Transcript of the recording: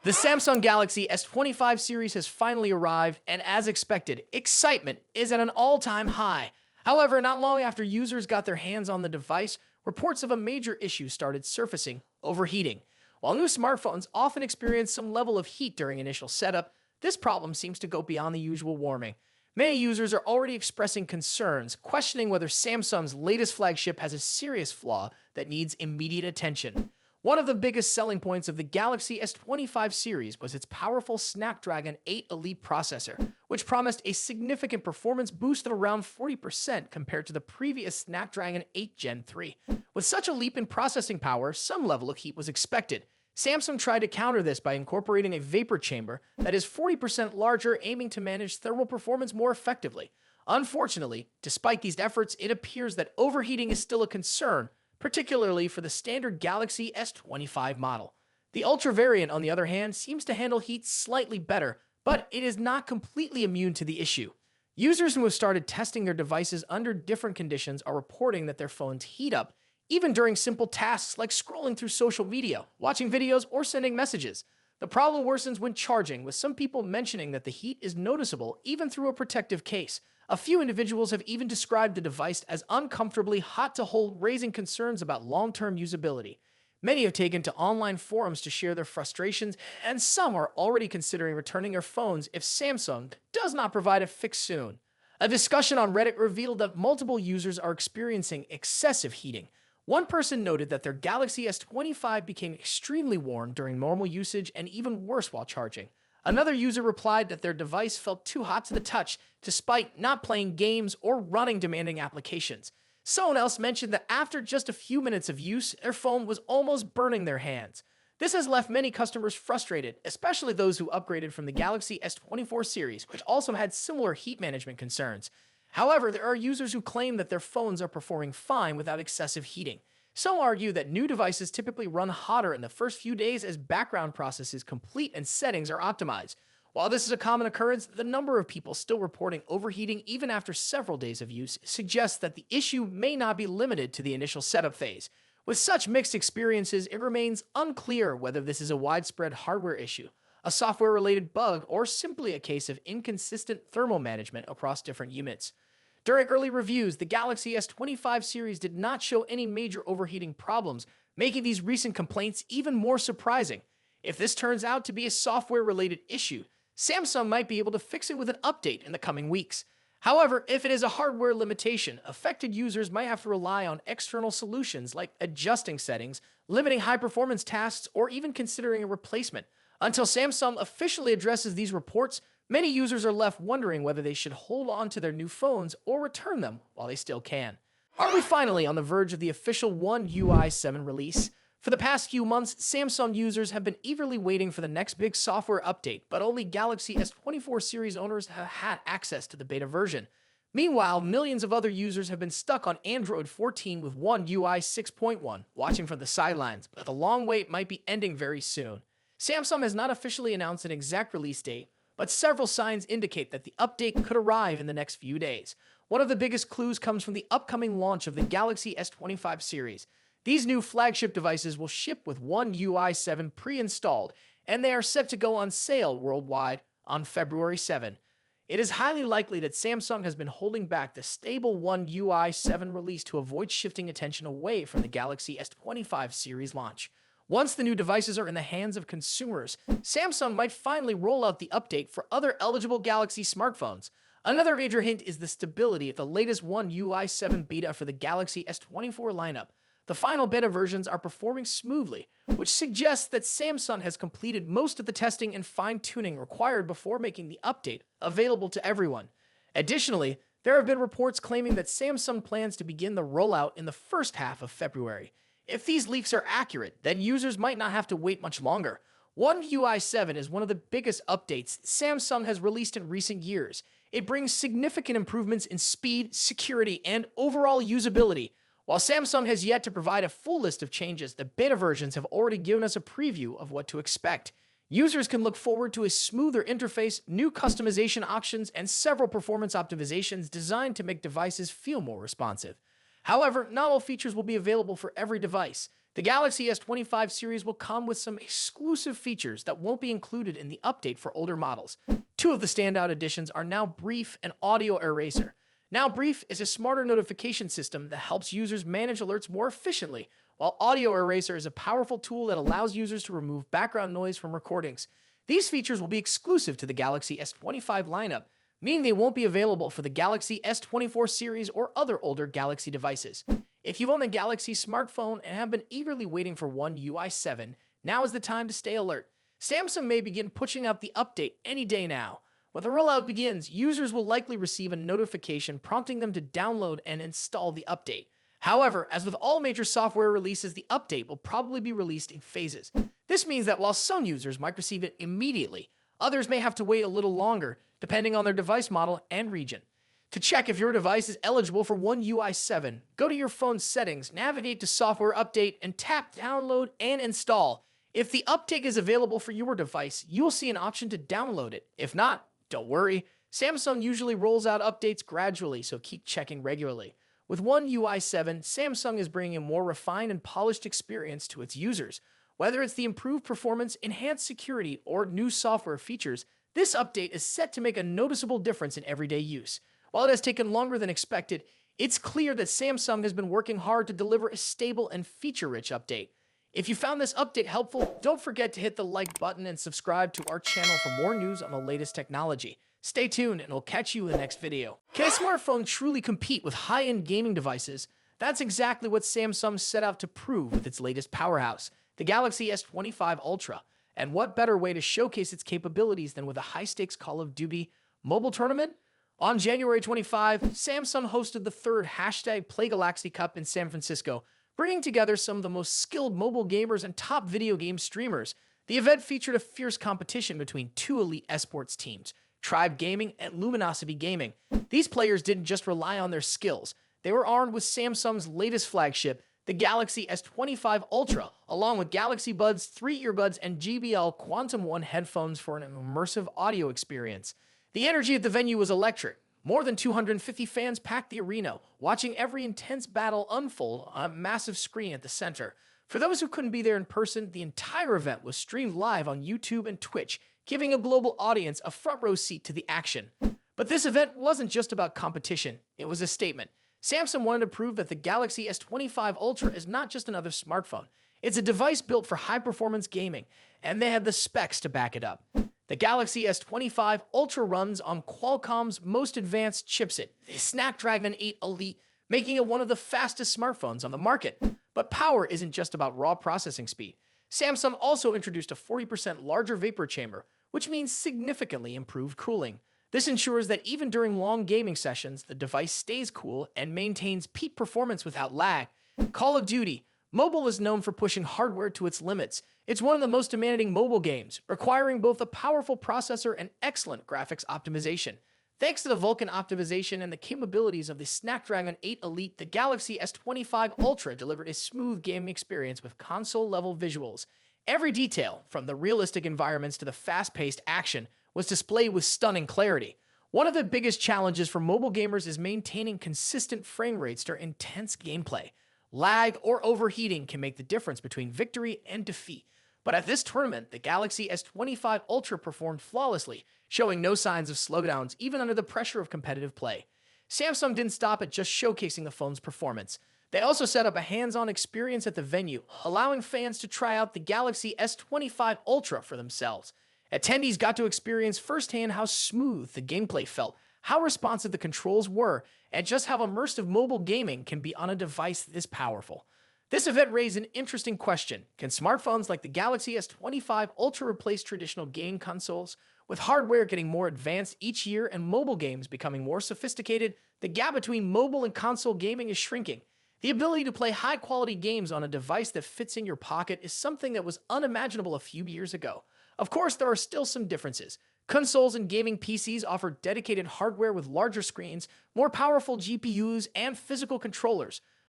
The Samsung Galaxy S25 series has finally arrived, and as expected, excitement is at an all-time high. However, not long after users got their hands on the device, reports of a major issue started surfacing: overheating. While new smartphones often experience some level of heat during initial setup, this problem seems to go beyond the usual warming. Many users are already expressing concerns, questioning whether Samsung's latest flagship has a serious flaw that needs immediate attention. One of the biggest selling points of the Galaxy S25 series was its powerful Snapdragon 8 Elite processor, which promised a significant performance boost of around 40% compared to the previous Snapdragon 8 Gen 3. With such a leap in processing power, some level of heat was expected. Samsung tried to counter this by incorporating a vapor chamber that is 40% larger, aiming to manage thermal performance more effectively. Unfortunately, despite these efforts, it appears that overheating is still a concern, particularly for the standard Galaxy S25 model. The Ultra variant, on the other hand, seems to handle heat slightly better, but it is not completely immune to the issue. Users who have started testing their devices under different conditions are reporting that their phones heat up, even during simple tasks like scrolling through social media, watching videos, or sending messages. The problem worsens when charging, with some people mentioning that the heat is noticeable even through a protective case. A few individuals have even described the device as uncomfortably hot to hold, raising concerns about long-term usability. Many have taken to online forums to share their frustrations, and some are already considering returning their phones if Samsung does not provide a fix soon. A discussion on Reddit revealed that multiple users are experiencing excessive heating. One person noted that their Galaxy S25 became extremely warm during normal usage and even worse while charging. Another user replied that their device felt too hot to the touch, despite not playing games or running demanding applications. Someone else mentioned that after just a few minutes of use, their phone was almost burning their hands. This has left many customers frustrated, especially those who upgraded from the Galaxy S24 series, which also had similar heat management concerns. However, there are users who claim that their phones are performing fine without excessive heating. Some argue that new devices typically run hotter in the first few days as background processes complete and settings are optimized. While this is a common occurrence, the number of people still reporting overheating even after several days of use suggests that the issue may not be limited to the initial setup phase. With such mixed experiences, it remains unclear whether this is a widespread hardware issue, a software-related bug, or simply a case of inconsistent thermal management across different units. During early reviews, the Galaxy S25 series did not show any major overheating problems, making these recent complaints even more surprising. If this turns out to be a software-related issue, Samsung might be able to fix it with an update in the coming weeks. However, if it is a hardware limitation, affected users might have to rely on external solutions like adjusting settings, limiting high-performance tasks, or even considering a replacement. Until Samsung officially addresses these reports, many users are left wondering whether they should hold on to their new phones or return them while they still can. Are we finally on the verge of the official One UI 7 release? For the past few months, Samsung users have been eagerly waiting for the next big software update, but only Galaxy S24 series owners have had access to the beta version. Meanwhile, millions of other users have been stuck on Android 14 with One UI 6.1, watching from the sidelines, but the long wait might be ending very soon. Samsung has not officially announced an exact release date, but several signs indicate that the update could arrive in the next few days. One of the biggest clues comes from the upcoming launch of the Galaxy S25 series. These new flagship devices will ship with One UI 7 pre-installed, and they are set to go on sale worldwide on February 7. It is highly likely that Samsung has been holding back the stable One UI 7 release to avoid shifting attention away from the Galaxy S25 series launch. Once the new devices are in the hands of consumers, Samsung might finally roll out the update for other eligible Galaxy smartphones. Another major hint is the stability of the latest One UI 7 beta for the Galaxy S24 lineup. The final beta versions are performing smoothly, which suggests that Samsung has completed most of the testing and fine-tuning required before making the update available to everyone. Additionally, there have been reports claiming that Samsung plans to begin the rollout in the first half of February. If these leaks are accurate, then users might not have to wait much longer. One UI 7 is one of the biggest updates Samsung has released in recent years. It brings significant improvements in speed, security, and overall usability. While Samsung has yet to provide a full list of changes, the beta versions have already given us a preview of what to expect. Users can look forward to a smoother interface, new customization options, and several performance optimizations designed to make devices feel more responsive. However, not all features will be available for every device. The Galaxy S25 series will come with some exclusive features that won't be included in the update for older models. Two of the standout additions are Now Brief and Audio Eraser. Now Brief is a smarter notification system that helps users manage alerts more efficiently, while Audio Eraser is a powerful tool that allows users to remove background noise from recordings. These features will be exclusive to the Galaxy S25 lineup, meaning they won't be available for the Galaxy S24 series or other older Galaxy devices. If you own a Galaxy smartphone and have been eagerly waiting for One UI 7, now is the time to stay alert. Samsung may begin pushing out the update any day now. When the rollout begins, users will likely receive a notification prompting them to download and install the update. However, as with all major software releases, the update will probably be released in phases. This means that while some users might receive it immediately, others may have to wait a little longer, depending on their device model and region. To check if your device is eligible for One UI 7, go to your phone's settings, navigate to Software Update, and tap Download and Install. If the update is available for your device, you'll see an option to download it. If not, don't worry. Samsung usually rolls out updates gradually, so keep checking regularly. With One UI 7, Samsung is bringing a more refined and polished experience to its users. Whether it's the improved performance, enhanced security, or new software features, this update is set to make a noticeable difference in everyday use. While it has taken longer than expected, it's clear that Samsung has been working hard to deliver a stable and feature-rich update. If you found this update helpful, don't forget to hit the like button and subscribe to our channel for more news on the latest technology. Stay tuned and we'll catch you in the next video. Can a smartphone truly compete with high-end gaming devices? That's exactly what Samsung set out to prove with its latest powerhouse, the Galaxy S25 Ultra. And what better way to showcase its capabilities than with a high-stakes Call of Duty mobile tournament? On January 25, Samsung hosted the third #PlayGalaxy Cup in San Francisco, bringing together some of the most skilled mobile gamers and top video game streamers. The event featured a fierce competition between two elite esports teams, Tribe Gaming and Luminosity Gaming. These players didn't just rely on their skills. They were armed with Samsung's latest flagship, the Galaxy S25 Ultra, along with Galaxy Buds 3 earbuds and JBL Quantum One headphones for an immersive audio experience. The energy at the venue was electric. More than 250 fans packed the arena, watching every intense battle unfold on a massive screen at the center. For those who couldn't be there in person, the entire event was streamed live on YouTube and Twitch, giving a global audience a front-row seat to the action. But this event wasn't just about competition, it was a statement. Samsung wanted to prove that the Galaxy S25 Ultra is not just another smartphone. It's a device built for high-performance gaming, and they had the specs to back it up. The Galaxy S25 Ultra runs on Qualcomm's most advanced chipset, the Snapdragon 8 Elite, making it one of the fastest smartphones on the market. But power isn't just about raw processing speed. Samsung also introduced a 40% larger vapor chamber, which means significantly improved cooling. This ensures that even during long gaming sessions, the device stays cool and maintains peak performance without lag. Call of Duty Mobile is known for pushing hardware to its limits. It's one of the most demanding mobile games, requiring both a powerful processor and excellent graphics optimization. Thanks to the Vulkan optimization and the capabilities of the Snapdragon 8 Elite, the Galaxy S25 Ultra delivered a smooth gaming experience with console-level visuals. Every detail, from the realistic environments to the fast-paced action, was displayed with stunning clarity. One of the biggest challenges for mobile gamers is maintaining consistent frame rates during intense gameplay. Lag or overheating can make the difference between victory and defeat. But at this tournament, the Galaxy S25 Ultra performed flawlessly, showing no signs of slowdowns even under the pressure of competitive play. Samsung didn't stop at just showcasing the phone's performance. They also set up a hands-on experience at the venue, allowing fans to try out the Galaxy S25 Ultra for themselves. Attendees got to experience firsthand how smooth the gameplay felt, how responsive the controls were, and just how immersive mobile gaming can be on a device this powerful. This event raised an interesting question. Can smartphones like the Galaxy S25 Ultra replace traditional game consoles? With hardware getting more advanced each year and mobile games becoming more sophisticated, the gap between mobile and console gaming is shrinking. The ability to play high-quality games on a device that fits in your pocket is something that was unimaginable a few years ago. Of course, there are still some differences. Consoles and gaming PCs offer dedicated hardware with larger screens, more powerful GPUs, and physical controllers,